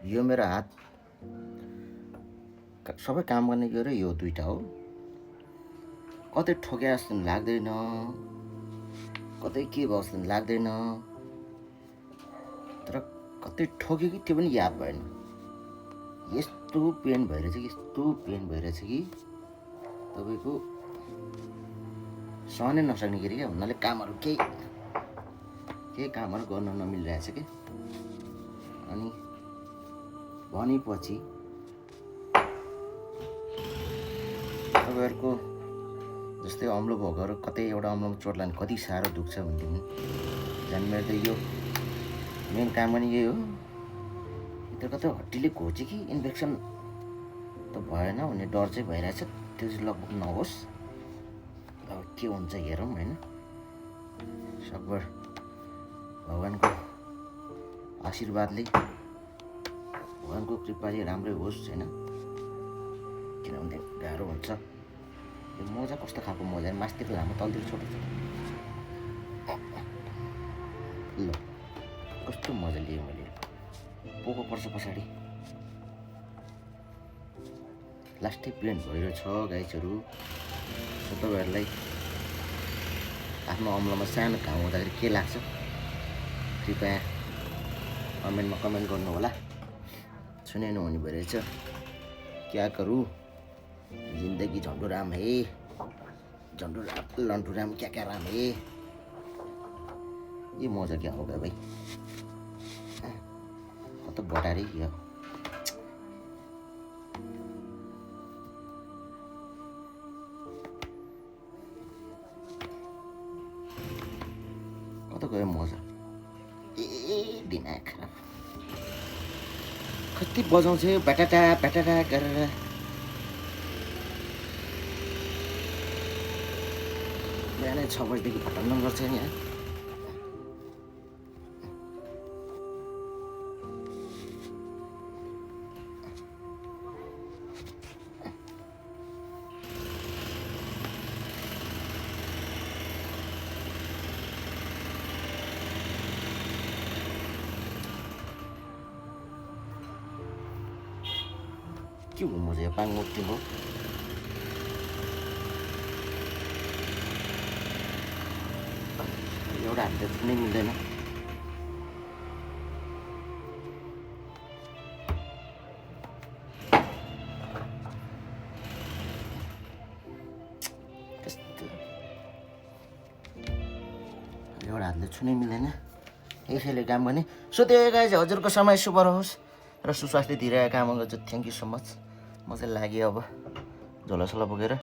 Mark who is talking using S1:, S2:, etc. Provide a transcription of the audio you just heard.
S1: यो मेरो हात सबै काम गर्ने यो र यो दुईटा हो। कतै ठोके जस्तो पनि लाग्दैन, कतै के भयो जस्तो पनि लाग्दैन, तर कतै ठोक्यो कि त्यो पनि याद भएन। यस्तो पेन भइरहेछ कि तपाईँको सहनै नसक्ने गरी क्या। हुनाले कामहरू केही कामहरू गर्न नमिलिरहेछ कि। अनि भनेपछि तपाईँहरूको जस्तै अम्लो भोगहरू कतै एउटा अम्लोमा चोट लाग्ने कति साह्रो दुख्छ भनेदेखि झन् मेरो त यो मेन काम पनि यही हो। त्यो कतै हड्डीले घोच्यो कि इन्फेक्सन त भएन भन्ने डर चाहिँ भइरहेछ। त्यो चाहिँ लगभग नहोस्। अब के हुन्छ हेरौँ होइन। सकभर भगवान्को आशीर्वादले, भगवान्को कृपाले राम्रै होस् होइन। किनभने गाह्रो हुन्छ। यो मोजा कस्तो खालको मोजा, मास्तिर लामो तलतिर छोटो छोटो। ल कस्तो मजा लिएँ मैले। पोको पर्छ पछाडि। लास्टै पेन्ट भइरहेछ गाइजहरू। तपाईँहरूलाई आफ्नो अम्लोमा सानो घाउ हुँदाखेरि के लाग्छ कृपया कमेन्टमा कमेन्ट गर्नु होला। सुनै नहुने भइरहेछ। क्या करूँ, जिन्दगी झन्डू राम है, झन्डू राम लन्टू राम क्या राम है। ये मोजा क्या होगा भाई, कत बटारी यो। कत गयो मोजा। ए दिमाग खराब। कति बजाउँछ ब्याटाटा ब्याटाटा गरेर। बिहानै 6 बजीदेखि फटान्न गर्छ नि यहाँ। के हो मोजा यो पाङ मुक्ति हो। एउटा हातले छुनै मिल्दैन। एउटा हातले छुनै मिल्दैन। यसैले काम गर्ने। सो त्यही गाइज हजुरको समय शुभ रहोस् र सुस्वास्थ्य दिइरहेको काम गर्छु। Thank you so much. म चाहिँ लागेँ अब झोलासोला बोकेर।